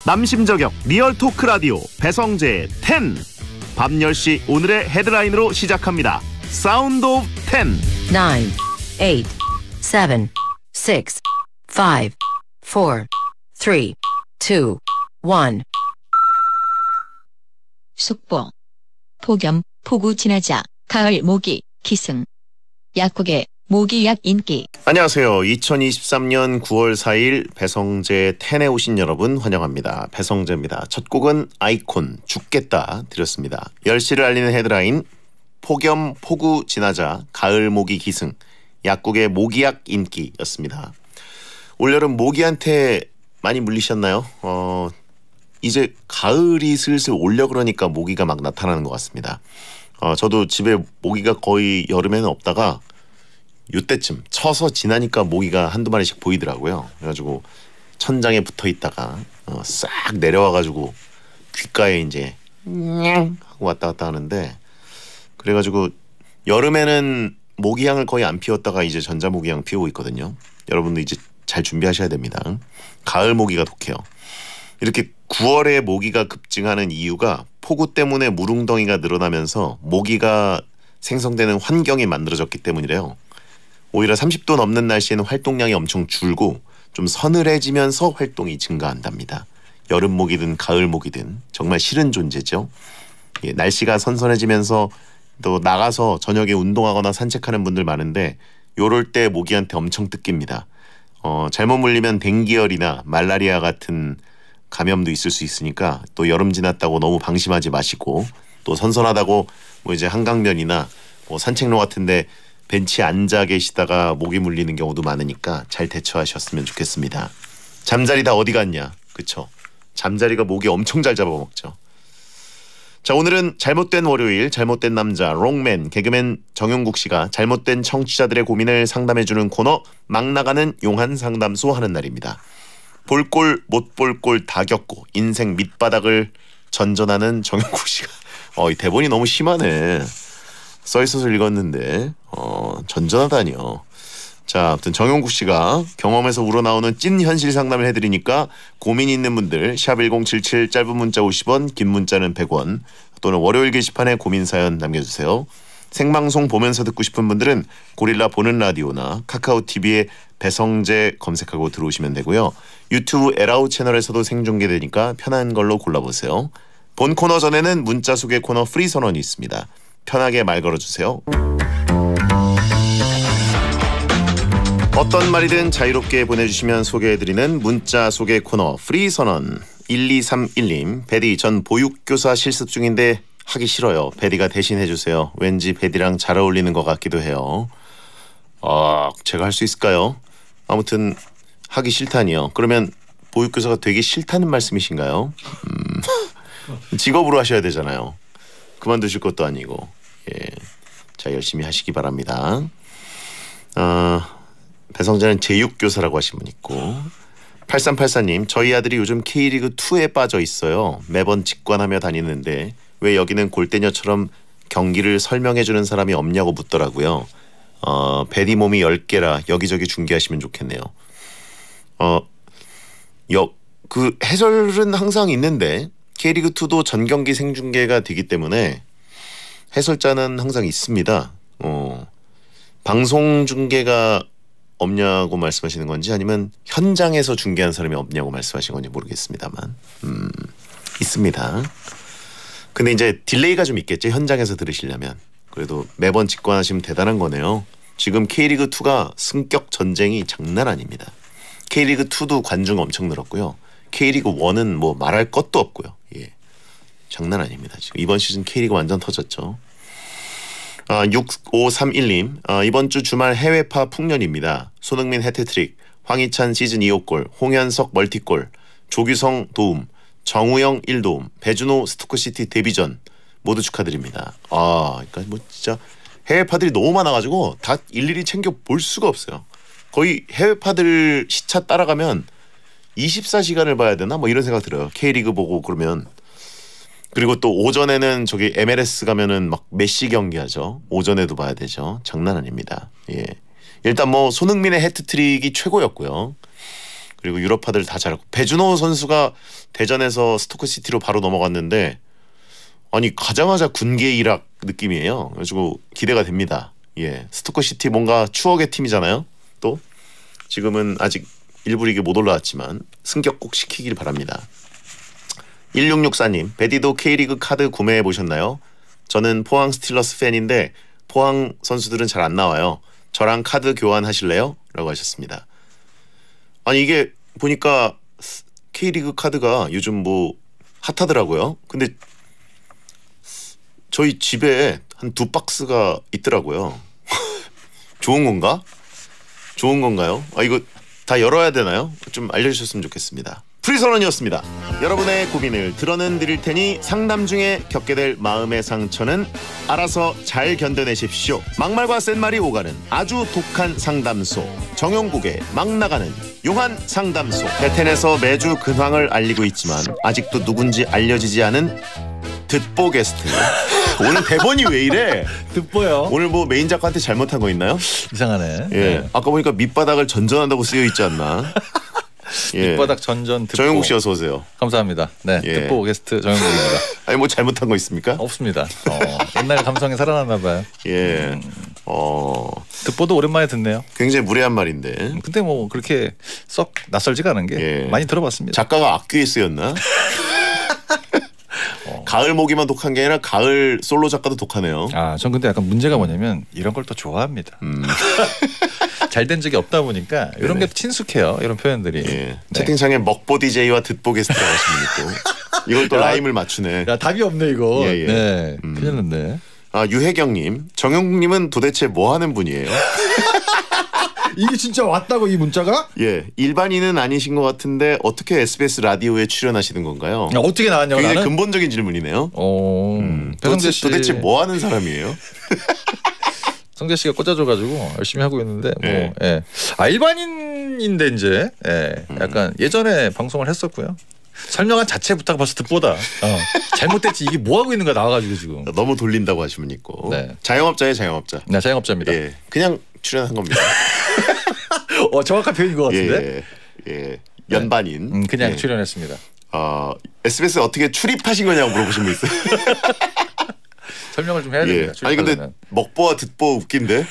남심저격 리얼 토크 라디오 배성재의 10. 밤 10시 오늘의 헤드라인으로 시작합니다. 사운드 오브 10. 9, 8, 7, 6, 5, 4, 3, 2, 1. 속보. 폭염, 폭우 지나자, 가을 모기, 기승. 약국의 모기약 인기. 안녕하세요. 2023년 9월 4일 배성재 10에 오신 여러분 환영합니다. 배성재입니다. 첫 곡은 아이콘 죽겠다 드렸습니다. 10시를 알리는 헤드라인 폭염, 폭우 지나자, 가을 모기 기승. 약국의 모기약 인기였습니다. 올여름 모기한테 많이 물리셨나요? 이제 가을이 슬슬 오려 그러니까 모기가 막 나타나는 것 같습니다. 저도 집에 모기가 거의 여름에는 없다가 요때쯤 쳐서 지나니까 모기가 한두 마리씩 보이더라고요. 그래가지고 천장에 붙어 있다가 싹 내려와가지고 귓가에 이제 하고 왔다 갔다 하는데, 그래가지고 여름에는 모기향을 거의 안 피웠다가 이제 전자모기향 피우고 있거든요. 여러분도 이제 잘 준비하셔야 됩니다. 가을 모기가 독해요. 이렇게 9월에 모기가 급증하는 이유가 폭우 때문에 무릉덩이가 늘어나면서 모기가 생성되는 환경이 만들어졌기 때문이래요. 오히려 30도 넘는 날씨에는 활동량이 엄청 줄고 좀 서늘해지면서 활동이 증가한답니다. 여름 모기든 가을 모기든 정말 싫은 존재죠. 날씨가 선선해지면서 또 나가서 저녁에 운동하거나 산책하는 분들 많은데 요럴 때 모기한테 엄청 뜯깁니다. 잘못 물리면 댕기열이나 말라리아 같은 감염도 있을 수 있으니까 또 여름 지났다고 너무 방심하지 마시고, 또 선선하다고 뭐 이제 한강변이나 뭐 산책로 같은데 벤치에 앉아 계시다가 모기 물리는 경우도 많으니까 잘 대처하셨으면 좋겠습니다. 잠자리 다 어디 갔냐? 그쵸? 잠자리가 모기 엄청 잘 잡아먹죠. 자, 오늘은 잘못된 월요일, 잘못된 남자 롱맨 개그맨 정용국 씨가 잘못된 청취자들의 고민을 상담해주는 코너 막 나가는 용한 상담소 하는 날입니다. 볼 꼴 못 볼 꼴 다 겪고 인생 밑바닥을 전전하는 정용국 씨가 이 대본이 너무 심하네. 써있어서 읽었는데 전전하다니요. 자, 아무튼 정용국 씨가 경험에서 우러나오는 찐 현실 상담을 해드리니까 고민 있는 분들 샵 1077 짧은 문자 50원, 긴 문자는 100원, 또는 월요일 게시판에 고민 사연 남겨주세요. 생방송 보면서 듣고 싶은 분들은 고릴라 보는 라디오나 카카오 TV에 배성재 검색하고 들어오시면 되고요. 유튜브 에라우 채널에서도 생중계되니까 편한 걸로 골라보세요. 본 코너 전에는 문자 소개 코너 프리 선언이 있습니다. 편하게 말 걸어주세요. 어떤 말이든 자유롭게 보내주시면 소개해드리는 문자 소개 코너 프리 선언. 1231님, 베디 전 보육교사 실습 중인데 하기 싫어요. 베디가 대신 해주세요. 왠지 베디랑 잘 어울리는 것 같기도 해요. 제가 할 수 있을까요? 아무튼 하기 싫다니요. 그러면 보육교사가 되기 싫다는 말씀이신가요? 직업으로 하셔야 되잖아요. 그만두실 것도 아니고. 예, 자, 열심히 하시기 바랍니다. 배성재는 제육교사라고 하신 분 있고, 8384님, 저희 아들이 요즘 K리그2에 빠져 있어요. 매번 직관하며 다니는데 왜 여기는 골대녀처럼 경기를 설명해주는 사람이 없냐고 묻더라고요. 베디 몸이 10개라 여기저기 중계하시면 좋겠네요. 그 해설은 항상 있는데 K리그2도 전경기 생중계가 되기 때문에 해설자는 항상 있습니다. 방송 중계가 없냐고 말씀하시는 건지 아니면 현장에서 중계한 사람이 없냐고 말씀하신 건지 모르겠습니다만 있습니다. 근데 이제 딜레이가 좀 있겠죠. 현장에서 들으시려면. 그래도 매번 직관하시면 대단한 거네요. 지금 K리그2가 승격 전쟁이 장난 아닙니다. K리그2도 관중 엄청 늘었고요. K리그1은 뭐 말할 것도 없고요. 예, 장난 아닙니다. 지금 이번 시즌 K리그 완전 터졌죠. 6531님, 이번 주 주말 해외파 풍년입니다. 손흥민 해트트릭, 황희찬 시즌 2호 골, 홍현석 멀티골, 조규성 도움, 정우영 1도움, 배준호 스토크시티 데뷔전 모두 축하드립니다. 그러니까 뭐 진짜 해외파들이 너무 많아가지고 다 일일이 챙겨 볼 수가 없어요. 거의 해외파들 시차 따라가면 24시간을 봐야 되나 뭐 이런 생각 들어요. K리그 보고 그러면. 그리고 또 오전에는 저기 MLS 가면은 막 메시 경기하죠. 오전에도 봐야 되죠. 장난 아닙니다. 예. 일단 뭐 손흥민의 해트트릭이 최고였고요. 그리고 유럽파들 다 잘하고 배준호 선수가 대전에서 스토크시티로 바로 넘어갔는데 아니 가자마자 군계 일학 느낌이에요. 그래가지고 기대가 됩니다. 예, 스토크시티 뭔가 추억의 팀이잖아요. 또 지금은 아직 일부 리그 못 올라왔지만 승격 꼭 시키길 바랍니다. 1664님, 베디도 K리그 카드 구매해 보셨나요? 저는 포항 스틸러스 팬인데 포항 선수들은 잘 안 나와요. 저랑 카드 교환하실래요? 라고 하셨습니다. 아니 이게 보니까 K리그 카드가 요즘 뭐 핫하더라고요. 근데 저희 집에 한 2박스가 있더라고요. 좋은 건가? 좋은 건가요? 아 이거 다 열어야 되나요? 좀 알려주셨으면 좋겠습니다. 프리선언이었습니다. 여러분의 고민을 들어는 드릴 테니 상담 중에 겪게 될 마음의 상처는 알아서 잘 견뎌내십시오. 막말과 센말이 오가는 아주 독한 상담소, 정용국의 막 나가는 용한 상담소. 베텐에서 매주 근황을 알리고 있지만 아직도 누군지 알려지지 않은 듣보 게스트. 오늘 대본이 왜 이래? 듣보요. 오늘 뭐 메인 작가한테 잘못한 거 있나요? 이상하네. 예. 네. 아까 보니까 밑바닥을 전전한다고 쓰여 있지 않나? 예. 밑바닥 전전 듣보. 정영국 씨 어서 오세요. 감사합니다. 네, 예. 듣보 게스트 정영국입니다. 아니 뭐 잘못한 거 있습니까? 없습니다. 옛날 감성이 살아났나 봐요. 예. 듣보도 오랜만에 듣네요. 굉장히 무례한 말인데. 근데 뭐 그렇게 썩 낯설지가 않은 게 예. 많이 들어봤습니다. 작가가 악귀에 쓰였나? 가을 모기만 독한 게 아니라 가을 솔로 작가도 독하네요. 아, 전 근데 약간 문제가 뭐냐면 이런 걸 또 좋아합니다. 잘 된 적이 없다 보니까 이런 게 친숙해요. 이런 표현들이. 예. 네. 채팅창에 먹보 DJ와 듣보 게스트라고 하시면 있고 이걸 또 라임을 맞추네. 야, 답이 없네 이거. 예, 예. 네, 큰일 났네. 아 유혜경님, 정영국님은 도대체 뭐 하는 분이에요? 이게 진짜 왔다고 이 문자가? 예, 일반인은 아니신 것 같은데 어떻게 SBS 라디오에 출연하시는 건가요? 야, 어떻게 나왔냐고 굉장히 나는? 근본적인 질문이네요. 배성재 씨 도대체 뭐 하는 사람이에요? 성재 씨가 꽂아줘가지고 열심히 하고 있는데 뭐 네. 예. 아 일반인인데 이제 약간 예전에 방송을 했었고요. 설명한 자체부터가 벌써 듣보다 잘못됐지 이게 뭐 하고 있는 거야 나와가지고 지금. 너무 돌린다고 하시면 있고. 네. 자영업자예요, 자영업자. 네, 자영업자입니다. 예, 그냥 출연한 겁니다. 정확한 표현인 것 같은데. 예. 연반인. 그냥 예. 출연했습니다. SBS에 어떻게 출입하신 거냐고 물어보신 분 있어요. 설명을 좀 해야 예. 됩니다. 아니 근데 출입하려면. 먹보와 듣보 웃긴데.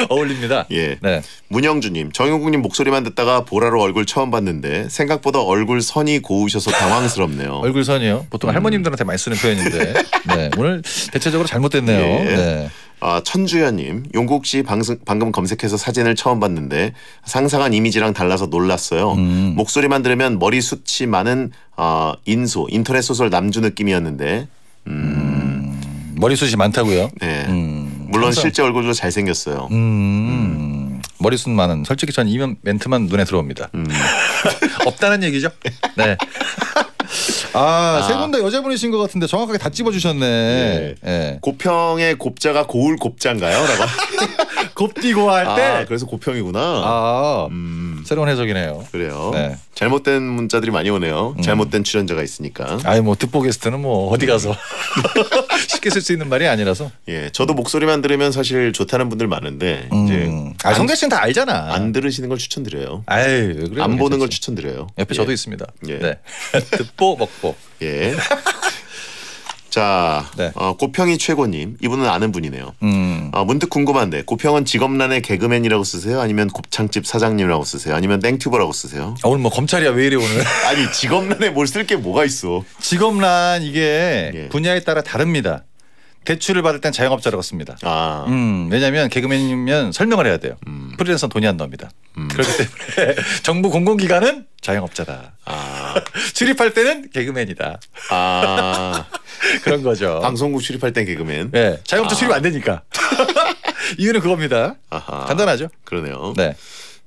어울립니다. 예. 네. 문영주님, 정용국님 목소리만 듣다가 보라로 얼굴 처음 봤는데 생각보다 얼굴 선이 고우셔서 당황스럽네요. 얼굴 선이요. 보통 할머님들한테 많이 쓰는 표현인데 네. 오늘 대체적으로 잘못됐네요. 예. 네. 천주연님, 용국 씨 방금 검색해서 사진을 처음 봤는데 상상한 이미지랑 달라서 놀랐어요. 목소리만 들으면 머리숱이 많은 인터넷 소설 남주 느낌이었는데. 머리숱이 많다고요? 네. 물론 항상. 실제 얼굴도 잘생겼어요. 머리숱 많은. 솔직히 전 이 멘트만 눈에 들어옵니다. 없다는 얘기죠? 네. 세 분 다 여자분이신 것 같은데 정확하게 다 찝어주셨네. 예. 예. 고평의 곱자가 고울 곱자인가요? 라고. 곱디고 할 때. 그래서 고평이구나. 새로운 해석이네요. 그래요. 네. 잘못된 문자들이 많이 오네요. 잘못된 출연자가 있으니까. 아니 뭐 듣보 게스트는 뭐 어디 가서 쉽게 쓸 수 있는 말이 아니라서. 예, 저도 목소리만 들으면 사실 좋다는 분들 많은데 이제 성대 씨는 다 알잖아. 안 들으시는 걸 추천드려요. 아유, 왜 그래요? 안 보는 걸 괜찮지. 추천드려요. 옆에 예. 저도 있습니다. 예. 네. 듣보 먹보. 예. 자, 네. 고평이 최고님, 이분은 아는 분이네요. 문득 궁금한데 고평은 직업란에 개그맨이라고 쓰세요? 아니면 곱창집 사장님이라고 쓰세요? 아니면 땡튜버라고 쓰세요? 오늘 뭐 검찰이야 왜 이래 오늘? 아니 직업란에 뭘 쓸 게 뭐가 있어? 직업란 이게 예. 분야에 따라 다릅니다. 대출을 받을 땐 자영업자라고 씁니다. 왜냐하면 개그맨이면 설명을 해야 돼요. 프리랜서는 돈이 안 나옵니다. 그렇기 때문에 정부 공공기관은 자영업자다. 출입할 때는 개그맨이다. 그런 거죠. 방송국 출입할 땐 개그맨. 네, 자영업자 출입 안 되니까. 이유는 그겁니다. 간단하죠. 그러네요. 네.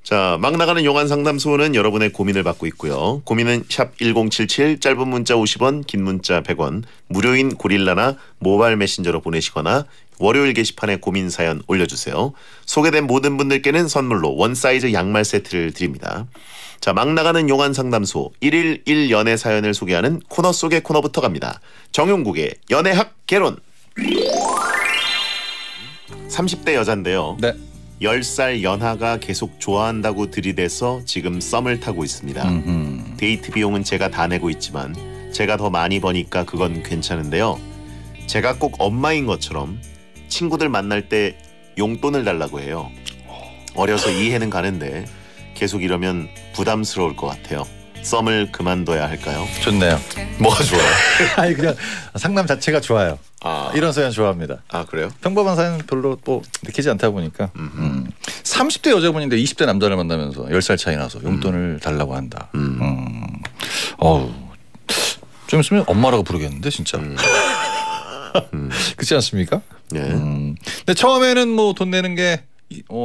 자, 막 나가는 용한 상담소는 여러분의 고민을 받고 있고요. 고민은 샵 1077, 짧은 문자 50원, 긴 문자 100원, 무료인 고릴라나 모바일 메신저로 보내시거나 월요일 게시판에 고민 사연 올려주세요. 소개된 모든 분들께는 선물로 원 사이즈 양말 세트를 드립니다. 자, 막 나가는 용한 상담소 1일 1연애 사연을 소개하는 코너 속의 코너부터 갑니다. 정용국의 연애학 개론. 30대 여잔데요. 네. 10살 연하가 계속 좋아한다고 들이대서 지금 썸을 타고 있습니다. 데이트 비용은 제가 다 내고 있지만 제가 더 많이 버니까 그건 괜찮은데요. 제가 꼭 엄마인 것처럼 친구들 만날 때 용돈을 달라고 해요. 어려서 이해는 가는데 계속 이러면 부담스러울 것 같아요. 썸을 그만둬야 할까요? 좋네요. 뭐가 좋아요? 아니 그냥 상남 자체가 좋아요. 이런 사연 좋아합니다. 그래요? 평범한 사연 별로 뭐 느끼지 않다 보니까 30대 여자분인데 20대 남자를 만나면서 10살 차이 나서 용돈을 달라고 한다. 좀 있으면 엄마라고 부르겠는데 진짜. 그렇지 않습니까? 네. 근데 처음에는 뭐 돈 내는 게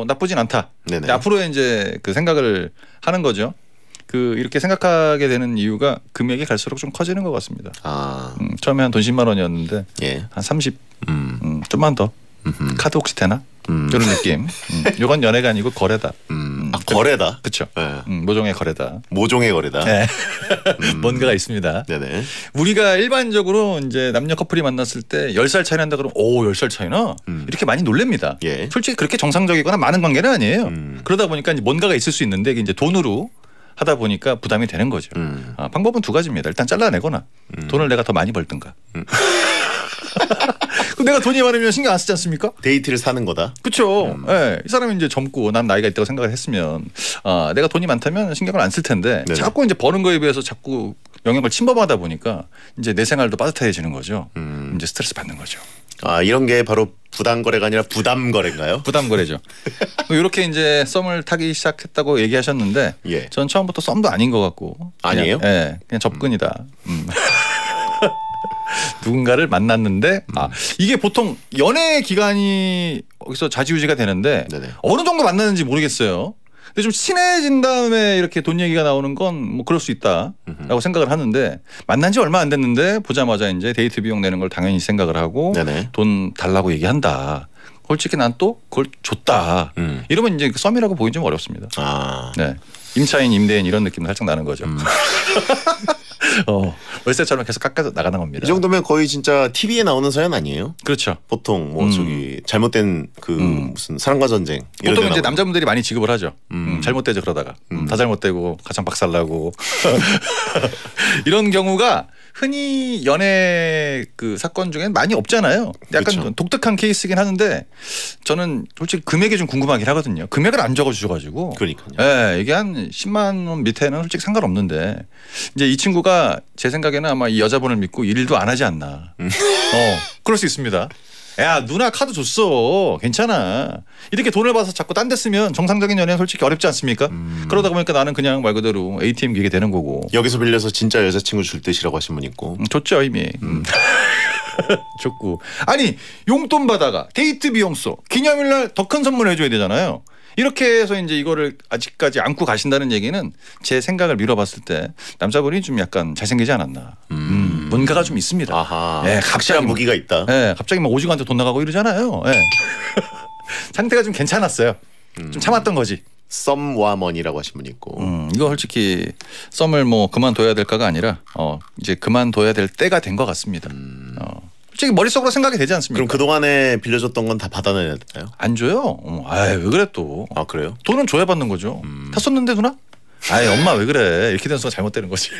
나쁘진 않다. 근데 앞으로 이제 그 생각을 하는 거죠. 이렇게 생각하게 되는 이유가 금액이 갈수록 좀 커지는 것 같습니다. 처음에 한 돈 10만 원이었는데 한 30, 좀만 더. 카드 혹시 되나? 이런 느낌. 이건 연애가 아니고 거래다. 거래다. 그렇죠. 모종의 거래다. 모종의 거래다. 네. 뭔가가 있습니다. 네네. 우리가 일반적으로 이제 남녀 커플이 만났을 때 10살 차이 난다 그러면 10살 차이나 이렇게 많이 놀랍니다. 예. 솔직히 그렇게 정상적이거나 많은 관계는 아니에요. 그러다 보니까 이제 뭔가가 있을 수 있는데 이제 돈으로 하다 보니까 부담이 되는 거죠. 방법은 두 가지입니다. 일단 잘라내거나 돈을 내가 더 많이 벌든가. 내가 돈이 많으면 신경 안 쓰지 않습니까? 데이트를 사는 거다. 그렇죠. 네, 이 사람이 이제 젊고 난 나이가 있다고 생각을 했으면 내가 돈이 많다면 신경을 안 쓸 텐데 네네. 자꾸 이제 버는 거에 비해서 자꾸 영역을 침범하다 보니까 이제 내 생활도 빠듯해지는 거죠. 이제 스트레스 받는 거죠. 이런 게 바로 부당 거래가 아니라 부담 거래인가요? 부담 거래죠. 이렇게 이제 썸을 타기 시작했다고 얘기하셨는데 전 처음부터 썸도 아닌 것 같고 아니에요? 그냥 접근이다. 누군가를 만났는데 이게 보통 연애 기간이 여기서 좌지우지가 되는데 네네. 어느 정도 만났는지 모르겠어요. 근데 좀 친해진 다음에 이렇게 돈 얘기가 나오는 건 뭐 그럴 수 있다라고 생각을 하는데 만난 지 얼마 안 됐는데 보자마자 이제 데이트 비용 내는 걸 당연히 생각을 하고 네네. 돈 달라고 얘기한다. 솔직히 난 또 그걸 줬다. 이러면 이제 썸이라고 보기 좀 어렵습니다. 네. 임차인, 임대인 이런 느낌 살짝 나는 거죠. 월세처럼 계속 깎아서 나가는 겁니다. 이 정도면 거의 진짜 TV에 나오는 사연 아니에요? 그렇죠. 보통 뭐 저기 잘못된 무슨 사랑과 전쟁 이런 보통 이제 남자분들이 많이 지급을 하죠. 잘못되죠 그러다가 다 잘못되고 가장 박살나고 이런 경우가 흔히 연애 그 사건 중엔 많이 없잖아요. 약간 그렇죠. 독특한 케이스긴 하는데 저는 솔직히 금액이 좀 궁금하긴 하거든요. 금액을 안 적어주셔가지고. 그러니까요. 네, 이게 한 10만 원 밑에는 솔직히 상관없는데 이제 이 친구가 제 생각에는 아마 이 여자분을 믿고 일도 안 하지 않나. 그럴 수 있습니다. 야 누나 카드 줬어 괜찮아 이렇게 돈을 받아서 자꾸 딴 데 쓰면 정상적인 연애는 솔직히 어렵지 않습니까? 그러다 보니까 나는 그냥 말 그대로 ATM 기계 되는 거고 여기서 빌려서 진짜 여자친구 줄 뜻이라고 하신 분 있고 줬죠 이미 줬고 아니 용돈 받아가 데이트 비용 써 기념일날 더 큰 선물 해줘야 되잖아요. 이렇게 해서 이제 이거를 아직까지 안고 가신다는 얘기는 제 생각을 밀어봤을 때 남자분이 좀 약간 잘생기지 않았나. 뭔가가 좀 있습니다. 아하. 네, 갑자기 무기가 있다. 네, 갑자기 막 오징어한테 돈 나가고 이러잖아요. 네. 상태가 좀 괜찮았어요. 좀 참았던 거지. 썸와머니라고 하신 분이 있고. 이거 솔직히 썸을 뭐 그만둬야 될까가 아니라 이제 그만둬야 될 때가 된 것 같습니다. 솔직히 머릿속으로 생각이 되지 않습니까? 그럼 그동안에 빌려줬던 건 다 받아내야 되나요? 안 줘요. 왜 그래 또. 그래요? 돈은 줘야 받는 거죠. 다 썼는데 누나? 엄마 왜 그래. 이렇게 된 순간 잘못되는 거지.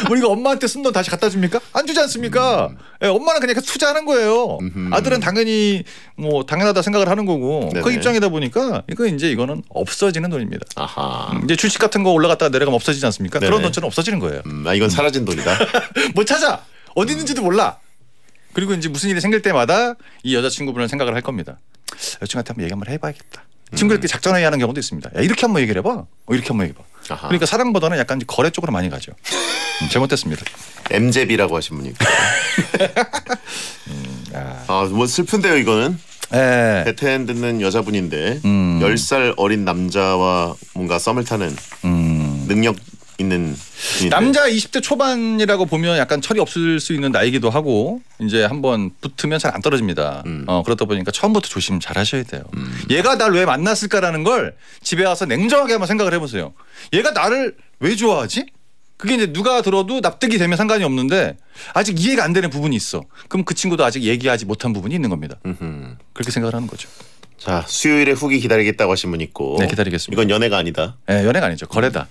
우리가 엄마한테 쓴 돈 다시 갖다 줍니까? 안 주지 않습니까? 엄마는 그냥 투자하는 거예요. 아들은 당연히 뭐 당연하다 생각을 하는 거고 네네. 그 입장이다 보니까 이거는 없어지는 돈입니다. 아하. 이제 주식 같은 거 올라갔다가 내려가면 없어지지 않습니까? 네네. 그런 돈처럼 없어지는 거예요. 이건 사라진 돈이다. 못 찾아. 어디 있는지도 몰라. 그리고 이제 무슨 일이 생길 때마다 이 여자친구분을 생각을 할 겁니다. 여친한테 한번 얘기 한번 해봐야겠다. 친구들끼리 작전회의 하는 경우도 있습니다. 야 이렇게 한번 얘기를 해봐. 이렇게 한번 얘기해봐. 아하. 그러니까 사랑보다는 약간 거래 쪽으로 많이 가죠. 잘못됐습니다. MZB라고 하신 분이 있고. 뭐 슬픈데요 이거는. 베텐 듣는 여자분인데 10살 어린 남자와 뭔가 썸을 타는 능력 있는 남자 20대 초반이라고 보면 약간 철이 없을 수 있는 나이기도 하고 이제 한번 붙으면 잘 안 떨어집니다. 그러다 보니까 처음부터 조심 잘 하셔야 돼요. 얘가 날 왜 만났을까라는 걸 집에 와서 냉정하게 한번 생각을 해보세요. 얘가 나를 왜 좋아하지? 그게 이제 누가 들어도 납득이 되면 상관이 없는데 아직 이해가 안 되는 부분이 있어. 그럼 그 친구도 아직 얘기하지 못한 부분이 있는 겁니다. 그렇게 생각을 하는 거죠. 자, 수요일에 후기 기다리겠다고 하신 분 있고. 네, 기다리겠습니다. 이건 연애가 아니다. 네, 연애가 아니죠. 거래다.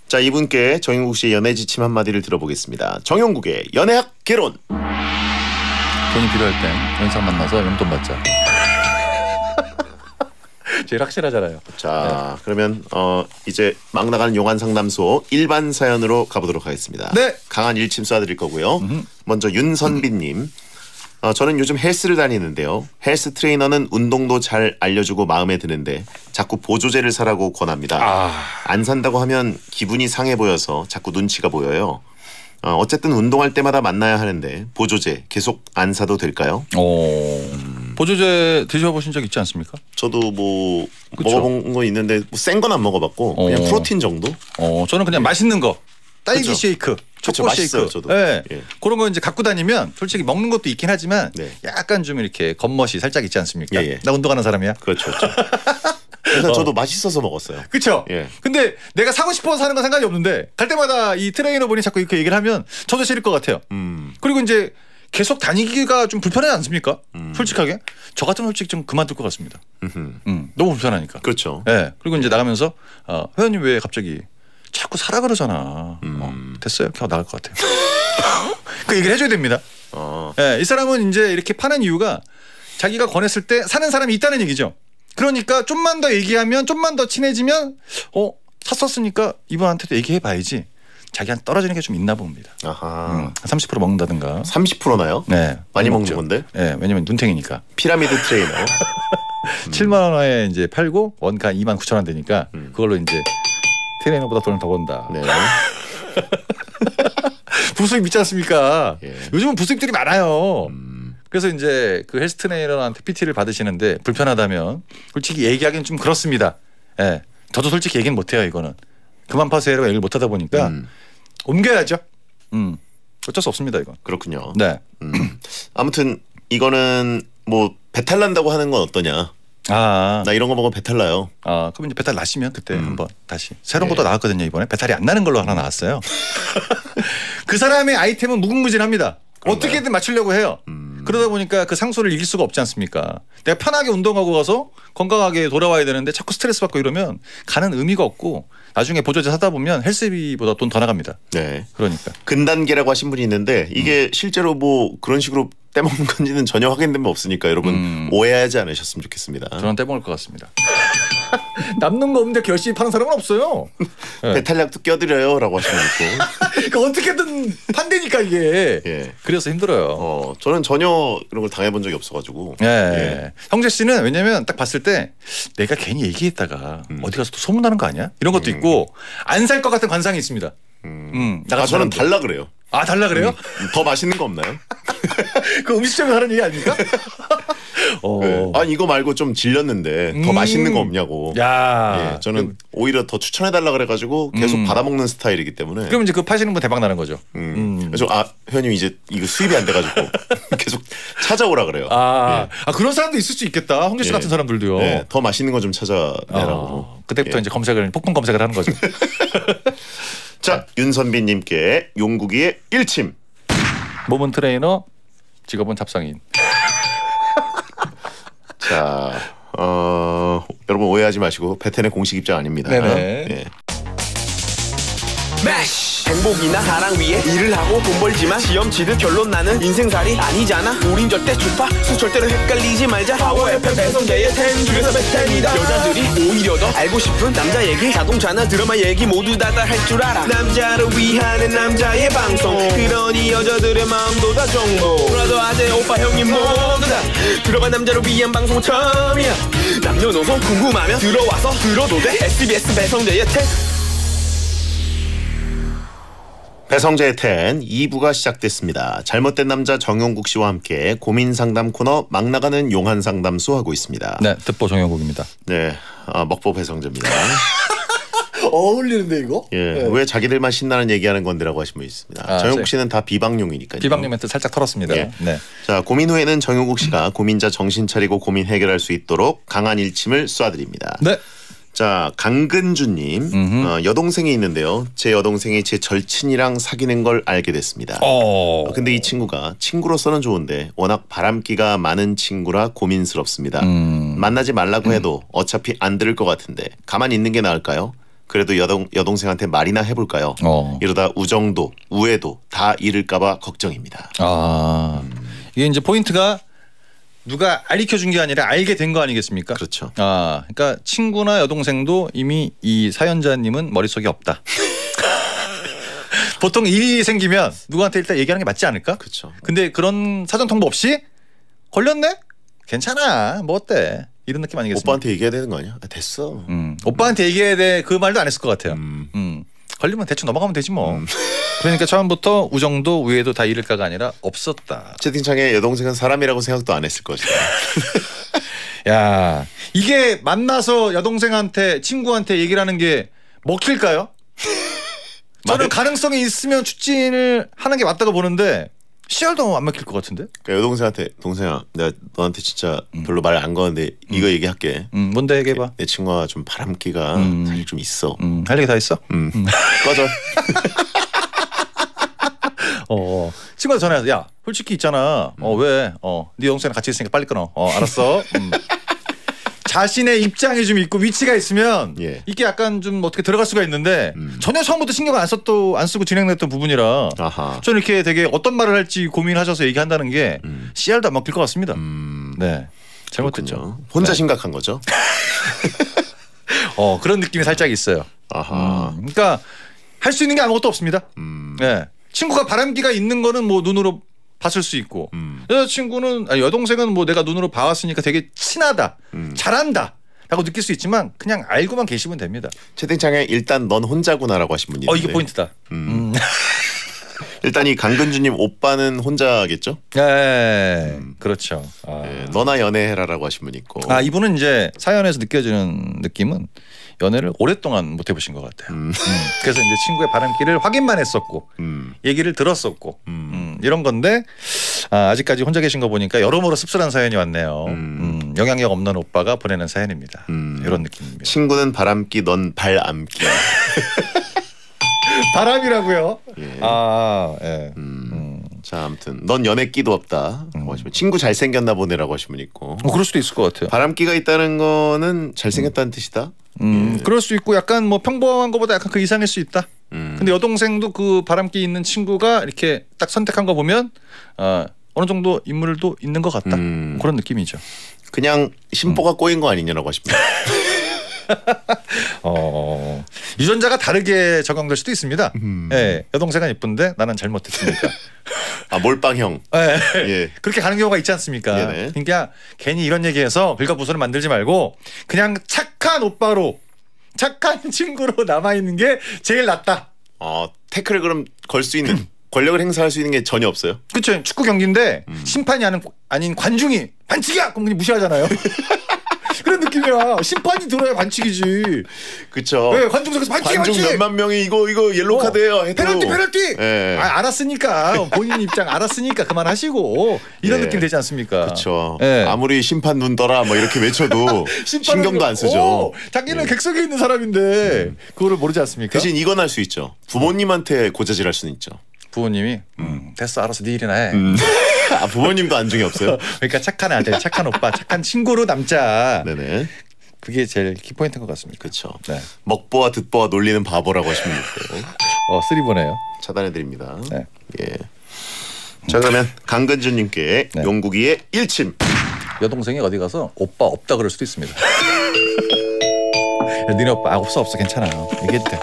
자, 이분께 정용국 씨의 연애 지침 한마디를 들어보겠습니다. 정용국의 연애학 개론. 돈이 필요할 땐 연상 만나서 용돈 받자. 제일 확실하잖아요. 자, 그러면 이제 막 나가는 용한 상담소 일반 사연으로 가보도록 하겠습니다. 네. 강한 일침 쏴드릴 거고요. 먼저 윤선비님. 저는 요즘 헬스를 다니는데요. 헬스 트레이너는 운동도 잘 알려주고 마음에 드는데 자꾸 보조제를 사라고 권합니다. 안 산다고 하면 기분이 상해 보여서 자꾸 눈치가 보여요. 어쨌든 운동할 때마다 만나야 하는데 보조제 계속 안 사도 될까요? 보조제 드셔보신 적 있지 않습니까? 저도 뭐 그쵸? 먹어본 거 있는데 뭐 센 건 안 먹어봤고 그냥 프로틴 정도? 저는 그냥 맛있는 거. 딸기 그쵸? 쉐이크, 초코 맛있어요, 쉐이크. 저도. 네. 예. 그런 거 이제 갖고 다니면 솔직히 먹는 것도 있긴 하지만 네. 약간 좀 이렇게 겉멋이 살짝 있지 않습니까? 예. 나 운동하는 사람이야. 그렇죠. 그래서 저도 맛있어서 먹었어요. 그렇죠. 예. 근데 내가 사고 싶어서 사는 건 상관이 없는데 갈 때마다 이 트레이너분이 자꾸 이렇게 얘기를 하면 저도 싫을 것 같아요. 그리고 이제 계속 다니기가 좀 불편하지 않습니까? 솔직하게 저 같은 솔직히 좀 그만둘 것 같습니다. 너무 불편하니까. 그렇죠. 네. 그리고 이제 나가면서 회원님 왜 갑자기 자꾸 사라 그러잖아. 됐어요. 그냥 나갈 것 같아요. 그 얘기를 해줘야 됩니다. 네, 이 사람은 이제 이렇게 파는 이유가 자기가 권했을 때 사는 사람이 있다는 얘기죠. 그러니까 좀만 더 얘기하면 좀만 더 친해지면 샀었으니까 이분한테도 얘기해봐야지. 자기한테 떨어지는 게 좀 있나 봅니다. 아하. 30% 먹는다든가. 30%나요? 네. 많이 먹는 건데? 네. 왜냐면 눈탱이니까. 피라미드 트레이너. 7만 원에 이제 팔고 원가 2만 9천 원 되니까 그걸로 이제 트레이너보다 돈을 더 번다. 네. 부수입 있지 않습니까? 예. 요즘은 부수입들이 많아요. 그래서 이제 그 헬스 트레이너한테 PT를 받으시는데 불편하다면 솔직히 얘기하기는 좀 그렇습니다. 예. 저도 솔직히 얘기는 못해요. 이거는. 그만 파세요라고 얘기를 못하다 보니까 옮겨야죠. 어쩔 수 없습니다. 이건. 그렇군요. 네. 아무튼 이거는 뭐 배탈 난다고 하는 건 어떠냐. 나 이런 거 먹으면 배탈 나요. 그럼 이제 배탈 나시면 그때 한번 다시 새로운 것도 나왔거든요. 이번에 배탈이 안 나는 걸로 하나 나왔어요. 그 사람의 아이템은 무궁무진합니다. 그런가요? 어떻게든 맞추려고 해요. 그러다 보니까 그 상소를 이길 수가 없지 않습니까? 내가 편하게 운동하고 가서 건강하게 돌아와야 되는데 자꾸 스트레스 받고 이러면 가는 의미가 없고 나중에 보조제 사다 보면 헬스비보다 돈 더 나갑니다. 네. 그러니까. 근단계라고 하신 분이 있는데 이게 실제로 뭐 그런 식으로 떼먹는 건지는 전혀 확인된 바 없으니까 여러분 오해하지 않으셨으면 좋겠습니다. 저는 떼먹을 것 같습니다. 남는 거 없는데 이렇게 열심히 파는 사람은 없어요. 네. 배탈약도 껴드려요 라고 하시는 분 있고. 그러니까 어떻게든 판대니까 이게. 예. 그래서 힘들어요. 저는 전혀 이런 걸 당해본 적이 없어가지고. 예. 예. 형제 씨는 왜냐면 딱 봤을 때 내가 괜히 얘기했다가 어디 가서 또 소문나는 거 아니야? 이런 것도 있고 안 살 것 같은 관상이 있습니다. 저는 달라 그래요. 달라 그래요? 더 맛있는 거 없나요? 그 음식점에서 하는 얘기 아닙니까? 네. 아니 이거 말고 좀 질렸는데 더 맛있는 거 없냐고. 야, 예, 저는 오히려 더 추천해달라 그래가지고 계속 받아먹는 스타일이기 때문에. 그럼 이제 그 파시는 분 대박 나는 거죠. 그래서 회원님 이제 이거 수입이 안 돼가지고 계속 찾아오라 그래요. 그런 사람도 있을 수 있겠다. 홍재 씨 같은 사람들도요. 네, 더 맛있는 거 좀 찾아내라고. 그때부터 이제 폭풍 검색을 하는 거죠. 자, 윤선비님께 용국이의 일침. 몸은 트레이너, 직업은 잡상인. 자, 여러분 오해하지 마시고 베텐의 공식 입장 아닙니다. 네네. 예. 행복이나 사랑 위해 일을 하고 돈 벌지만 시험 치듯 결론 나는 인생살이 아니잖아. 우린 절대 주파수 절대로 헷갈리지 말자. 파워 FM 배성재의 10 중에서 베텐이다. 여자들이 오히려 더 알고 싶은 남자 얘기, 자동차나 드라마 얘기 모두 다 할 줄 알아. 남자를 위한 남자의 방송, 그러니 여자들의 마음도 다 정보. 브라더 아재 오빠 형님 모두 다 들어봐. 남자를 위한 방송 처음이야. 남녀노소 궁금하면 들어와서 들어도 돼. SBS 배성재의 10. 배성재의 10 2부가 시작됐습니다. 잘못된 남자 정용국 씨와 함께 고민 상담 코너 막 나가는 용한 상담소 하고 있습니다. 네, 듣보 정용국입니다. 네, 먹보 배성재입니다. 어울리는데 이거? 예, 네. 왜 자기들만 신나는 얘기하는 건데라고 하신 분 있습니다. 정용국 씨는 다 비방용이니까요. 비방용 멘트 살짝 털었습니다. 예. 네. 자, 고민 후에는 정용국 씨가 고민자 정신 차리고 고민 해결할 수 있도록 강한 일침을 쏴드립니다. 네. 자, 강근주님 여동생이 있는데요. 제 여동생이 제 절친이랑 사귀는 걸 알게 됐습니다. 근데 이 친구가 친구로서는 좋은데 워낙 바람기가 많은 친구라 고민스럽습니다. 만나지 말라고 해도 어차피 안 들을 것 같은데 가만히 있는 게 나을까요? 그래도 여동생한테 말이나 해볼까요? 이러다 우정도 우애도 다 잃을까봐 걱정입니다. 이게 이제 포인트가 누가 알려준 게 아니라 알게 된 거 아니겠습니까? 그렇죠. 그러니까 친구나 여동생도 이미 이 사연자님은 머릿속에 없다. 보통 일이 생기면 누구한테 일단 얘기하는 게 맞지 않을까? 그렇죠. 근데 그런 사전 통보 없이 걸렸네? 괜찮아. 뭐 어때? 이런 느낌 아니겠습니까? 오빠한테 얘기해야 되는 거 아니야? 됐어. 오빠한테 얘기해야 돼. 그 말도 안 했을 것 같아요. 걸리면 대충 넘어가면 되지 뭐. 그러니까 처음부터 우정도 우애도 다 잃을까가 아니라 없었다. 채팅창에 여동생은 사람이라고 생각도 안 했을 것이다. 야, 이게 만나서 여동생한테 친구한테 얘기를 하는 게 먹힐까요? 저는 가능성이 있으면 추진을 하는 게 맞다고 보는데 씨알도 안 먹힐 것 같은데? 그러니까 여동생한테 동생아 내가 너한테 진짜 별로 말 안 거는데 이거 얘기할게. 뭔데 얘기해봐. 내 친구가 좀 바람기가 사실 좀 있어. 할 얘기 다 있어? 꺼져. 친구가 전화해서 야 솔직히 있잖아. 왜? 네 영상이랑 같이 있으니까 빨리 끊어. 알았어. 자신의 입장이 좀 있고 위치가 있으면 이게 약간 좀 어떻게 들어갈 수가 있는데 전혀 처음부터 신경 안 쓰고 진행됐던 부분이라 저는 이렇게 되게 어떤 말을 할지 고민하셔서 얘기한다는 게 씨알도 안 먹힐 것 같습니다. 네, 잘못됐죠. 그렇군요. 혼자 심각한 거죠. 그런 느낌이 살짝 있어요. 그러니까 할 수 있는 게 아무것도 없습니다. 네, 친구가 바람기가 있는 거는 뭐 눈으로 봤을 수 있고 여자친구는 여동생은 뭐 내가 눈으로 봐왔으니까 되게 친하다 잘한다 라고 느낄 수 있지만 그냥 알고만 계시면 됩니다. 채팅창에 일단 넌 혼자구나라고 하신 분이 있는데 이게 포인트다. 일단 이 강근주님 오빠는 혼자겠죠? 네, 그렇죠. 너나 연애해라라고 하신 분이 있고 이분은 이제 사연에서 느껴지는 느낌은 연애를 오랫동안 못 해보신 것 같아요. 그래서 이제 친구의 바람기를 확인만 했었고 얘기를 들었었고 이런 건데 아직까지 혼자 계신 거 보니까 여러모로 씁쓸한 사연이 왔네요. 영향력 없는 오빠가 보내는 사연입니다. 이런 느낌입니다. 친구는 바람기 넌 발암기. 바람이라고요? 자, 아무튼 넌 연애끼도 없다. 친구 잘생겼나 보네라고 하시면 있고. 그럴 수도 있을 것 같아요. 바람기가 있다는 거는 잘생겼다는 뜻이다. 그럴 수 있고 약간 뭐 평범한 것보다 약간 그 이상일 수 있다. 근데 여동생도 그 바람기 있는 친구가 이렇게 딱 선택한 거 보면 어느 정도 인물도 있는 것 같다. 그런 느낌이죠. 그냥 심보가 꼬인 거 아니냐라고 하십니다. 유전자가 다르게 적용될 수도 있습니다. 여동생은 예쁜데 나는 잘못했으니까. 몰빵형. 그렇게 가는 경우가 있지 않습니까? 그러니까 괜히 이런 얘기해서 긁어부스를 만들지 말고 그냥 착한 오빠로 착한 친구로 남아있는 게 제일 낫다. 태클을 그럼 걸 수 있는 권력을 행사할 수 있는 게 전혀 없어요? 그렇죠. 축구 경기인데 심판이 아닌 관중이 반칙이야! 그럼 그냥 무시하잖아요. 그런 느낌이야. 심판이 들어야 반칙이지. 그렇죠. 네, 관중석에서 관중 몇만 명이 이거 옐로우 카드예요. 해도. 페널티. 알았으니까 본인 입장 알았으니까 그만하시고 이런 느낌 되지 않습니까? 그렇죠. 아무리 심판 눈 떠라 뭐 이렇게 외쳐도 신경도 안 쓰죠. 자기는 객석에 있는 사람인데 그거를 모르지 않습니까? 대신 이건 할 수 있죠. 부모님한테 고자질할 수는 있죠. 부모님이 됐어 알아서 네 일이나 해. 부모님도 안중에 없어요. 그러니까 착한 아들, 착한 오빠, 착한 친구로 남자. 네네. 그게 제일 키포인트인 것 같습니다. 그렇죠. 먹보와 듣보와 놀리는 바보라고 하시면 되고. 3번에요. 차단해드립니다. 자, 그러면 강근주님께 용국이의 일침. 여동생이 어디 가서 오빠 없다 그럴 수도 있습니다. 야, 니네 오빠 없어 괜찮아. 얘기해도 돼.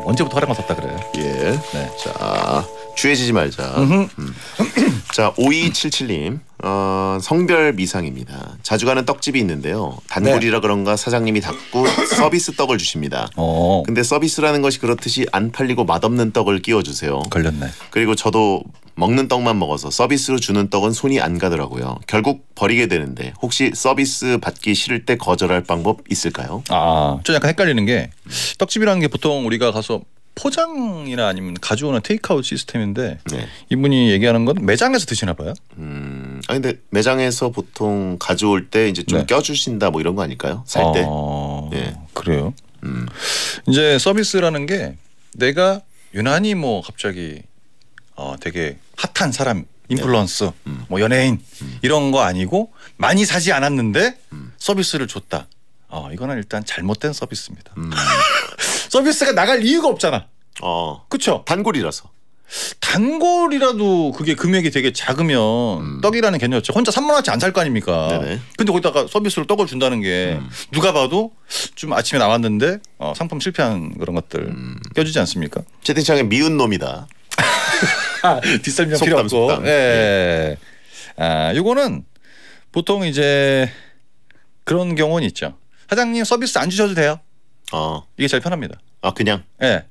언제부터 허락을 섰다 그래요. 자, 취해지지 말자. 자, 5277님 성별 미상입니다. 자주 가는 떡집이 있는데요. 단골이라 그런가 사장님이 닫고 서비스 떡을 주십니다. 근데 서비스라는 것이 그렇듯이 안 팔리고 맛없는 떡을 끼워주세요. 걸렸네. 그리고 저도 먹는 떡만 먹어서 서비스로 주는 떡은 손이 안 가더라고요. 결국 버리게 되는데 혹시 서비스 받기 싫을 때 거절할 방법 있을까요? 좀 약간 헷갈리는 게 떡집이라는 게 보통 우리가 가서 포장이나 아니면 가져오는 테이크아웃 시스템인데 이분이 얘기하는 건 매장에서 드시나 봐요. 아 근데 매장에서 보통 가져올 때 이제 좀 껴주신다 뭐 이런 거 아닐까요? 살 때. 예. 그래요. 이제 서비스라는 게 내가 유난히 뭐 갑자기 되게 핫한 사람 인플루언서 뭐 연예인 이런 거 아니고 많이 사지 않았는데 서비스를 줬다. 이거는 일단 잘못된 서비스입니다. 서비스가 나갈 이유가 없잖아. 그렇죠. 단골이라서. 단골이라도 그게 금액이 되게 작으면 떡이라는 개념이었죠. 혼자 3만 원어치 안 살 거 아닙니까? 네네. 근데 거기다가 서비스로 떡을 준다는 게 누가 봐도 좀 아침에 나왔는데 상품 실패한 그런 것들 껴주지 않습니까? 채팅창에 미운 놈이다. 뒷설명 필요 없고. 속담. 예. 요거는 보통 이제 그런 경우는 있죠. 사장님 서비스 안 주셔도 돼요. 이게 제일 편합니다. 그냥? 예.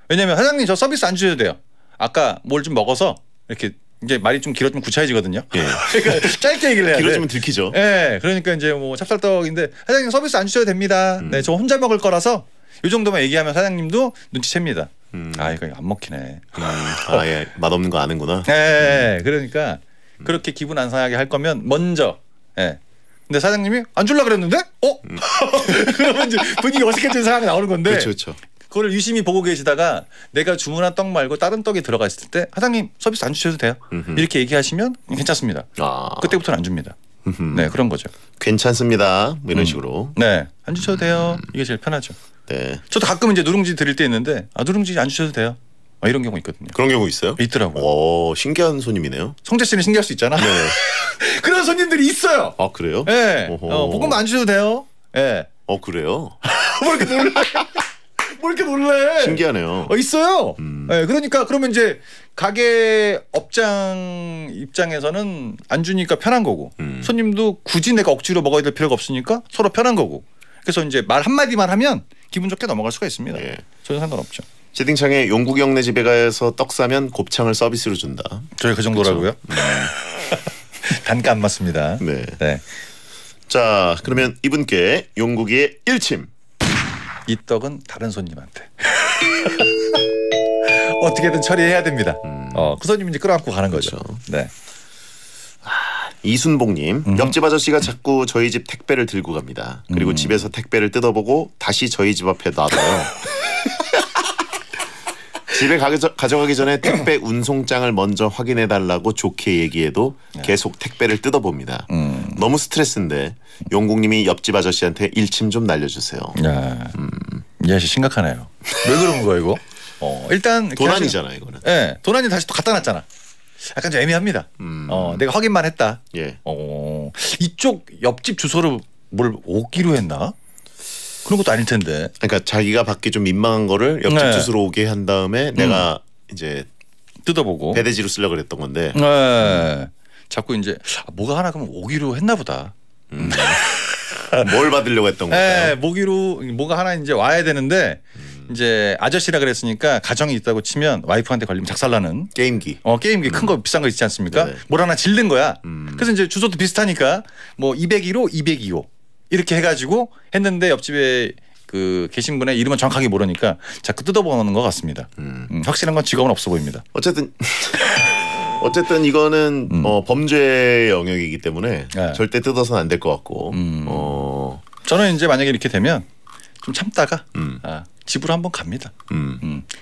왜냐면 사장님 저 서비스 안 주셔도 돼요. 아까 뭘 좀 먹어서 이렇게 이제 말이 좀 길어지면 구차해지거든요. 예. 그러니까 짧게 얘기를 해야 돼. 길어지면 들키죠. 예. 그러니까 이제 뭐 찹쌀떡인데 사장님 서비스 안 주셔도 됩니다. 네, 저 혼자 먹을 거라서 이 정도만 얘기하면 사장님도 눈치챕니다. 이거 안 먹히네. 예. 맛없는 거 아는구나. 예. 그러니까 그렇게 기분 안 상하게 할 거면 먼저. 예. 근데 사장님이 안 줄라 그랬는데? 그러면 이제 분위기 어색해지는 상황이 나오는 건데. 그렇죠. 그걸 유심히 보고 계시다가 내가 주문한 떡 말고 다른 떡이 들어가 있을 때 사장님 서비스 안 주셔도 돼요. 이렇게 얘기하시면 괜찮습니다. 그때부터는 안 줍니다. 네, 그런 거죠. 괜찮습니다. 뭐 이런 식으로. 네, 안 주셔도 돼요. 이게 제일 편하죠. 네. 저도 가끔 이제 누룽지 드릴 때 있는데 누룽지 안 주셔도 돼요. 이런 경우 있거든요. 그런 경우 있어요? 있더라고요. 신기한 손님이네요. 성재 씨는 신기할 수 있잖아. 네. 그런 손님들이 있어요. 그래요? 네. 볶음밥 안 주셔도 돼요. 네. 그래요? 뭐 이렇게 놀래? 뭐 이렇게 놀래? 신기하네요. 있어요. 네, 그러니까 그러면 이제 가게 업장 입장에서는 안 주니까 편한 거고 손님도 굳이 내가 억지로 먹어야 될 필요가 없으니까 서로 편한 거고. 그래서 이제 말 한마디만 하면 기분 좋게 넘어갈 수가 있습니다. 예. 전혀 상관없죠. 채팅창에 용국이 형네 집에 가서 떡 사면 곱창을 서비스로 준다. 저희 그 정도라고요? 단가 안 맞습니다. 네. 네. 자, 그러면 이분께 용국이의 일침. 이 떡은 다른 손님한테 어떻게든 처리해야 됩니다. 그 손님 이제 끌어안고 가는 거죠. 그렇죠. 네. 이순복님, 옆집 아저씨가 자꾸 저희 집 택배를 들고 갑니다. 그리고 집에서 택배를 뜯어보고 다시 저희 집 앞에 놔둬요. 집에 가져가기 전에 택배 운송장을 먼저 확인해달라고 좋게 얘기해도 계속 택배를 뜯어봅니다. 너무 스트레스인데 용국님이 옆집 아저씨한테 일침 좀 날려주세요. 이 아저씨 심각하네요. 왜 그런 거야 이거? 일단 도난이잖아 이거는. 네, 도난이 다시 또 갖다 놨잖아. 약간 좀 애매합니다. 내가 확인만 했다. 예. 이쪽 옆집 주소를 뭘 오기로 했나? 그런 것도 아닐 텐데. 그러니까 자기가 받기 좀 민망한 거를 옆집 주소로 오게 한 다음에 내가 이제 뜯어보고 배대지로 쓰려고 그랬던 건데. 네. 자꾸 이제 뭐가 하나 그러면 오기로 했나 보다. 뭘 받으려고 했던 네, 건가요? 뭐가 하나 이제 와야 되는데 이제 아저씨라 그랬으니까 가정이 있다고 치면 와이프한테 걸리면 작살나는 게임기. 게임기 큰 거 비싼 거 있지 않습니까? 네네. 뭘 하나 질른 거야. 그래서 이제 주소도 비슷하니까 뭐 201호, 202호 이렇게 해가지고 했는데 옆집에 그 계신 분의 이름은 정확하게 모르니까 자꾸 뜯어보는 것 같습니다. 확실한 건 직업은 없어 보입니다. 어쨌든 이거는 범죄 영역이기 때문에 절대 뜯어서는 안 될 것 같고. 저는 이제 만약에 이렇게 되면 좀 참다가 집으로 한번 갑니다.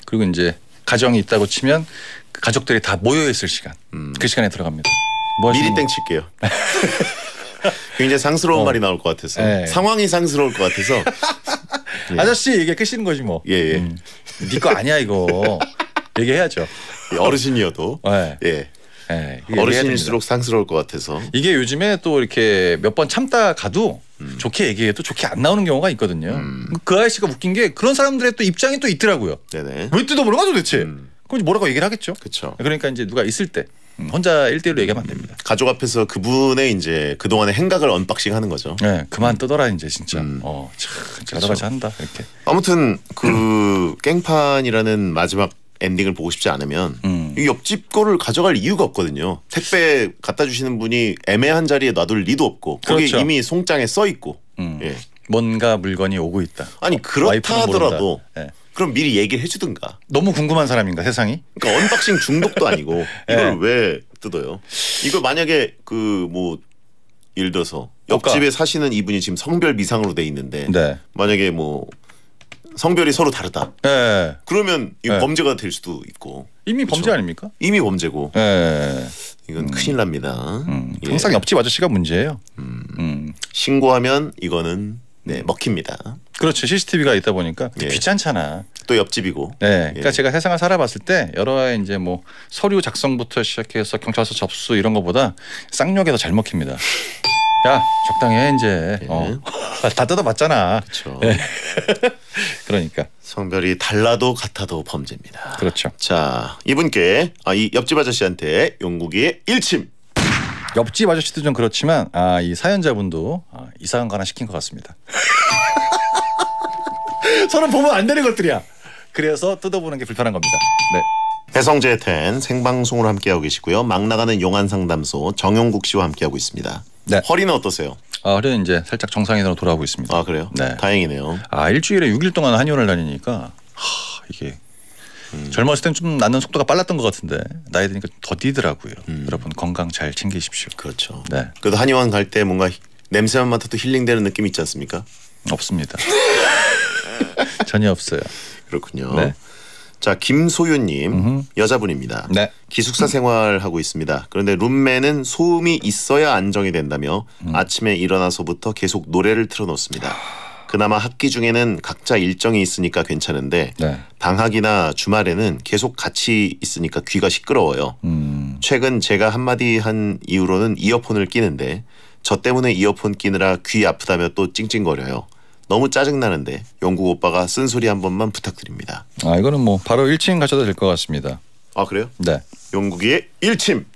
그리고 이제 가정이 있다고 치면 그 가족들이 다 모여 있을 시간, 그 시간에 들어갑니다. 미리 땡 칠게요. 굉장히 상스러운 말이 나올 것 같아서 상황이 상스러울 것 같아서 아저씨 이게 끄시는 거지 뭐. 네 거 아니야 이거 얘기해야죠. 어르신이어도 어르신일수록 상스러울 것 같아서 이게 요즘에 또 이렇게 몇 번 참다 가도 좋게 얘기해도 좋게 안 나오는 경우가 있거든요. 그 아저씨가 웃긴 게 그런 사람들의 또 입장이 또 있더라고요. 네네. 왜 뜯어보는 거야 도대체? 그럼 뭐라고 얘기를 하겠죠. 그렇죠. 그러니까 이제 누가 있을 때 혼자 1대1로 얘기하면 안 됩니다. 가족 앞에서 그분의 이제 그동안의 행각을 언박싱하는 거죠. 네, 그만 뜯어라 이제 진짜. 참 여러 가지 한다 이렇게. 아무튼 그 깽판이라는 마지막 엔딩을 보고 싶지 않으면 이 옆집 거를 가져갈 이유가 없거든요. 택배 갖다 주시는 분이 애매한 자리에 놔둘 리도 없고 거기 그렇죠. 이미 송장에 써 있고 뭔가 물건이 오고 있다. 아니 그렇다 하더라도 네. 그럼 미리 얘기를 해주든가. 너무 궁금한 사람인가 세상이? 그러니까 언박싱 중독도 아니고 이걸 왜 뜯어요. 이거 만약에 그 뭐 예를 들어서 옆집에 사시는 이분이 지금 성별 미상으로 돼 있는데 네. 만약에 뭐 성별이 서로 다르다. 네. 그러면 이거 범죄가 될 수도 있고. 이미 범죄 그렇죠? 아닙니까? 이미 범죄고. 네. 이건 큰일 납니다. 예. 항상 옆집 아저씨가 문제예요. 신고하면 이거는 네, 먹힙니다. 그렇죠. CCTV가 있다 보니까 예. 귀찮잖아. 또 옆집이고. 네. 그러니까 예. 제가 세상을 살아봤을 때 여러 이제 뭐 서류 작성부터 시작해서 경찰서 접수 이런 거보다 쌍욕에 더 잘 먹힙니다. 야 적당히 해 이제. 예. 다 뜯어봤잖아. 그렇죠. 예. 그러니까. 성별이 달라도 같아도 범죄입니다. 그렇죠. 자 이분께 이 옆집 아저씨한테 용국이의 일침. 옆집 아저씨도 좀 그렇지만 이 사연자분도 이상한 거 하나 시킨 것 같습니다. 서로 보면 안 되는 것들이야. 그래서 뜯어보는 게 불편한 겁니다. 네. 배성재 텐 생방송으로 함께하고 계시고요. 막 나가는 용안 상담소 정용국 씨와 함께하고 있습니다. 네. 허리는 어떠세요? 허리는 이제 살짝 정상인으로 돌아오고 있습니다. 아 그래요? 네. 다행이네요. 일주일에 6일 동안 한의원을 다니니까 이게 젊었을 땐 좀 낫는 속도가 빨랐던 것 같은데 나이 드니까 더 뛰더라고요. 여러분 건강 잘 챙기십시오. 그렇죠. 네. 그래도 한의원 갈 때 뭔가 냄새만 맡아도 힐링되는 느낌 있지 않습니까? 없습니다. 전혀 없어요. 그렇군요. 네. 자 김소윤님 여자분입니다. 네. 기숙사 생활하고 있습니다. 그런데 룸메는 소음이 있어야 안정이 된다며 아침에 일어나서부터 계속 노래를 틀어놓습니다. 그나마 학기 중에는 각자 일정이 있으니까 괜찮은데 네. 방학이나 주말에는 계속 같이 있으니까 귀가 시끄러워요. 최근 제가 한마디 한 이후로는 이어폰을 끼는데 저 때문에 이어폰 끼느라 귀 아프다며 또 찡찡거려요. 너무 짜증나는데 영국 오빠가 쓴소리 한 번만 부탁드립니다. 이거는 뭐 바로 1층 가셔도 될 것 같습니다. 아 그래요? 네. 영국의 일침.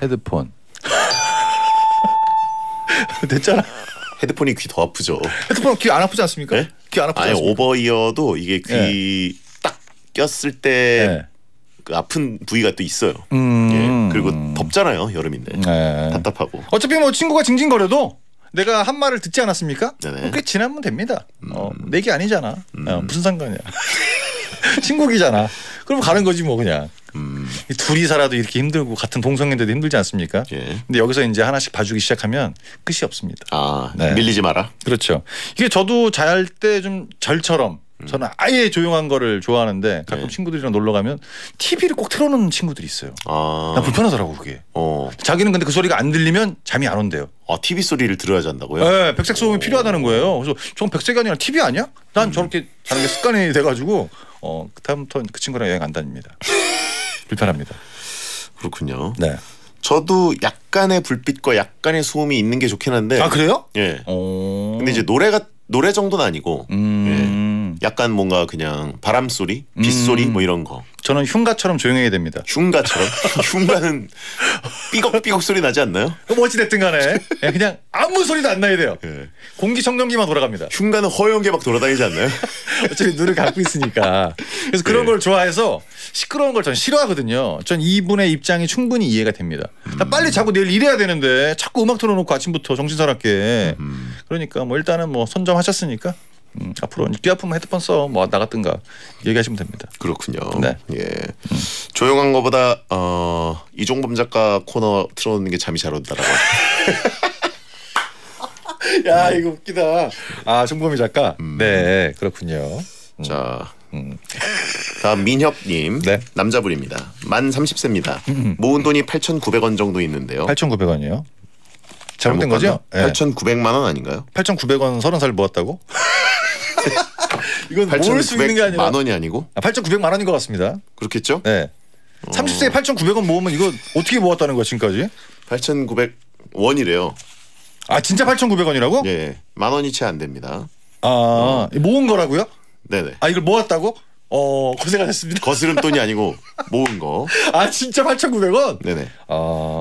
헤드폰. 됐잖아. 헤드폰이 귀 더 아프죠. 헤드폰 귀 안 아프지 않습니까? 네? 귀 안 아프지 아니 않습니까? 오버이어도 이게 귀 딱 꼈을 때 그 아픈 부위가 또 있어요. 예. 그리고 덥잖아요 여름인데 네. 답답하고. 어차피 뭐 친구가 징징거려도 내가 한 말을 듣지 않았습니까? 네네. 꽤 지나면 됩니다. 내게 아니잖아. 무슨 상관이야. 친구기잖아. 그럼 가는 거지 뭐 그냥. 둘이 살아도 이렇게 힘들고 같은 동성애인데도 힘들지 않습니까? 예. 근데 여기서 이제 하나씩 봐주기 시작하면 끝이 없습니다. 네. 밀리지 마라. 그렇죠. 이게 저도 잘 때 좀 절처럼 저는 아예 조용한 거를 좋아하는데 가끔 네. 친구들이랑 놀러 가면 TV를 꼭 틀어놓는 친구들이 있어요. 난 불편하더라고 그게. 자기는 근데 그 소리가 안 들리면 잠이 안 온대요. TV 소리를 들어야 잔다고요? 네, 백색 소음이 필요하다는 거예요. 그래서 저건 백색이 아니라 TV 아니야? 난 저렇게 자는 게 습관이 돼가지고 그다음부터 그 친구랑 여행 안 다닙니다. 불편합니다. 그렇군요. 네. 저도 약간의 불빛과 약간의 소음이 있는 게 좋긴 한데. 그래요? 예. 근데 이제 노래 정도는 아니고 예. 약간 뭔가 그냥 바람 소리, 빗소리 뭐 이런 거. 저는 흉가처럼 조용해야 됩니다. 흉가처럼? 흉가는 삐걱삐걱 소리 나지 않나요? 뭐 어찌됐든 간에 그냥 아무 소리도 안 나야 돼요. 예. 공기청정기만 돌아갑니다. 흉가는 허용게 막 돌아다니지 않나요? 어차피 눈을 감고 있으니까. 그래서 그런 걸 좋아해서 시끄러운 걸 전 싫어하거든요. 전 이분의 입장이 충분히 이해가 됩니다. 나 빨리 자고 내일 일해야 되는데 자꾸 음악 틀어놓고 아침부터 정신사납게. 그러니까 뭐 일단은 뭐 선점하셨으니까 앞으로 귀 아프면 헤드폰 써 뭐 나갔든가 얘기하시면 됩니다. 그렇군요. 네. 예. 조용한 거보다 이종범 작가 코너 틀어놓는 게 잠이 잘 온다라고. 야 이거 웃기다. 종범이 작가. 네 그렇군요. 자 다음 민혁님. 네. 남자분입니다. 만 30세입니다. 모은 돈이 8,900원 정도 있는데요. 8,900원이요? 잘못된 거죠? 네. 8,900만 원 아닌가요? 8,900원 30살 모았다고? 이건 모을 수 있는 게 아니라 만 원이 아니고? 8,900만 원인 것 같습니다. 그렇겠죠? 네. 30세에 8,900원 모으면 이거 어떻게 모았다는 거야 지금까지? 8,900원이래요. 진짜 8,900원이라고? 예. 만 원이 채 안 됩니다. 모은 거라고요? 네네. 이걸 모았다고? 고생하셨습니다. 거스름 돈이 아니고 모은 거. 진짜 8,900원? 네네.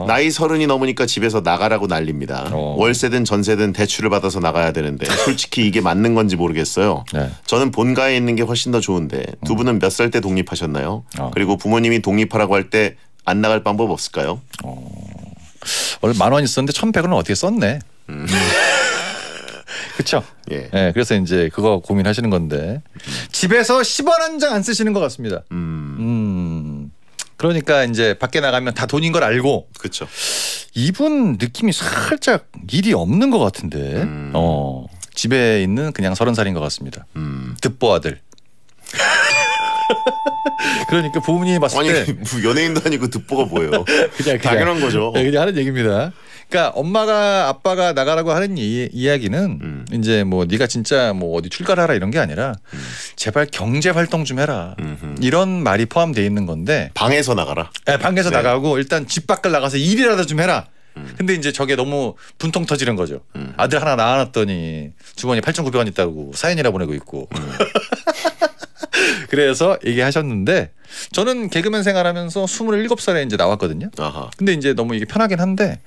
나이 30이 넘으니까 집에서 나가라고 난립니다. 월세든 전세든 대출을 받아서 나가야 되는데 솔직히 이게 맞는 건지 모르겠어요. 네. 저는 본가에 있는 게 훨씬 더 좋은데 두 분은 몇 살 때 독립하셨나요? 그리고 부모님이 독립하라고 할 때 안 나갈 방법 없을까요? 원래 만 원 있었는데 1,100원은 어떻게 썼네. 그렇죠. 예. 네, 그래서 이제 그거 고민하시는 건데 집에서 10원 한 장 안 쓰시는 것 같습니다. 그러니까 이제 밖에 나가면 다 돈인 걸 알고. 그렇죠. 이분 느낌이 살짝 일이 없는 것 같은데. 집에 있는 그냥 30살인 것 같습니다. 듣보 아들. 그러니까 부모님이 봤을 때 아니 뭐 연예인도 아니고 듣보가 뭐예요? 그냥 당연한 거죠. 네, 그냥 하는 얘기입니다. 그러니까 엄마가 아빠가 나가라고 하는 이야기는 이제 뭐 네가 진짜 뭐 어디 출가를 하라 이런 게 아니라 제발 경제 활동 좀 해라 이런 말이 포함되어 있는 건데 방에서 나가라. 네, 방에서 나가고 일단 집 밖을 나가서 일이라도 좀 해라. 근데 이제 저게 너무 분통 터지는 거죠. 아들 하나 낳아놨더니 주머니에 8,900원 있다고 사연이라 보내고 있고. 그래서 얘기하셨는데 저는 개그맨 생활하면서 27살에 이제 나왔거든요. 아하. 근데 이제 너무 이게 편하긴 한데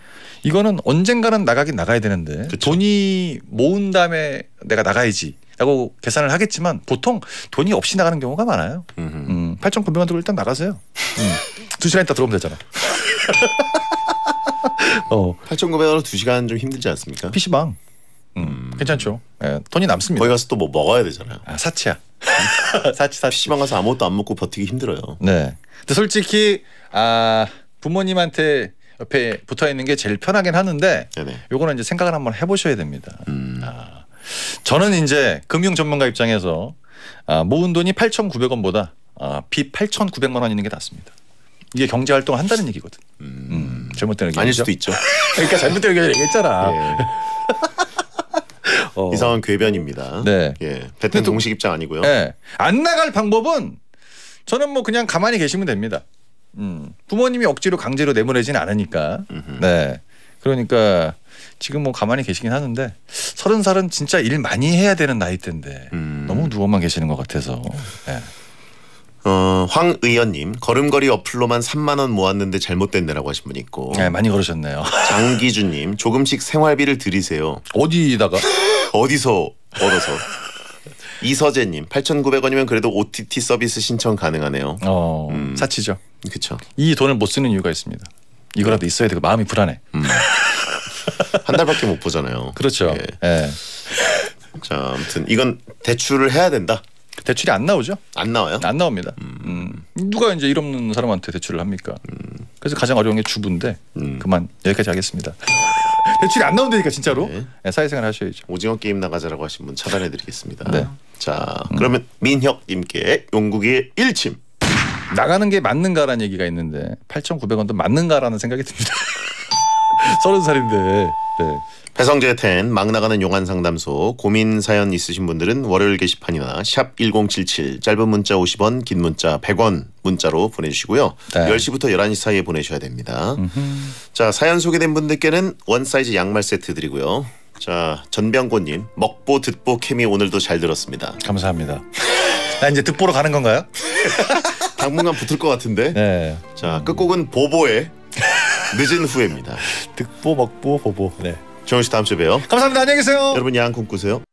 이거는 언젠가는 나가긴 나가야 되는데 그쵸. 돈이 모은 다음에 내가 나가야지 라고 계산을 하겠지만 보통 돈이 없이 나가는 경우가 많아요. 8,900원 들고 일단 나가세요. 2시간 있다 들어오면 되잖아. 8,900원으로 2시간 좀 힘들지 않습니까? PC방. 괜찮죠. 네, 돈이 남습니다. 거기 가서 또 뭐 먹어야 되잖아요. 사치야. 사치. PC방 가서 아무것도 안 먹고 버티기 힘들어요. 네. 근데 솔직히 부모님한테 옆에 붙어 있는 게 제일 편하긴 하는데 요거는 이제 생각을 한번 해보셔야 됩니다. 저는 이제 금융 전문가 입장에서 모은 돈이 8,900원보다 빚 8,900만 원 있는 게 낫습니다. 이게 경제 활동을 한다는 얘기거든. 잘못된 의견이죠. 아닐 수도 있죠. 그러니까 잘못된 의견을 얘기했잖아. 네. 이상한 궤변입니다. 네. 예. 배튼 공식 입장 아니고요. 네. 안 나갈 방법은 저는 뭐 그냥 가만히 계시면 됩니다. 부모님이 억지로 강제로 내보내지는 않으니까. 네. 그러니까 지금 뭐 가만히 계시긴 하는데 30살은 진짜 일 많이 해야 되는 나이대인데 너무 누워만 계시는 것 같아서. 네. 황의연님 걸음걸이 어플로만 3만 원 모았는데 잘못됐네라고 하신 분 있고. 네, 많이 걸으셨네요. 장기주님 조금씩 생활비를 들이세요. 어디다가? 어디서 얻어서. 이서재님 8,900원이면 그래도 OTT 서비스 신청 가능하네요. 사치죠. 그렇죠. 이 돈을 못 쓰는 이유가 있습니다. 이거라도 있어야 되고 마음이 불안해. 한 달밖에 못 보잖아요. 그렇죠. 예. 네. 자, 아무튼 이건 대출을 해야 된다. 대출이 안 나오죠? 안 나와요? 안 나옵니다. 누가 이제 일 없는 사람한테 대출을 합니까? 그래서 가장 어려운 게 주부인데 그만 여기까지 하겠습니다. 대출이 안 나온다니까 진짜로. 네. 네, 사회생활 하셔야죠. 오징어 게임 나가자라고 하신 분 차단해드리겠습니다. 네. 자, 그러면 민혁님께 용국의 일침. 나가는 게 맞는가라는 얘기가 있는데 8,900원도 맞는가라는 생각이 듭니다. 30살인데. 네. 배성재 텐 막 나가는 용한 상담소 고민 사연 있으신 분들은 월요일 게시판이나 샵 1077 짧은 문자 50원 긴 문자 100원 문자로 보내주시고요. 네. 10시부터 11시 사이에 보내셔야 됩니다. 자, 사연 소개된 분들께는 원 사이즈 양말 세트 드리고요. 자, 전병고님 먹보 듣보 케미 오늘도 잘 들었습니다. 감사합니다. 나 이제 듣보로 가는 건가요? 당분간 붙을 것 같은데. 네. 자, 끝곡은 보보의 늦은 후회입니다. 듣보 먹보 보보. 네. 정훈 씨 다음 주에 봬요. 감사합니다. 안녕히 계세요. 여러분 야한 꿈 꾸세요.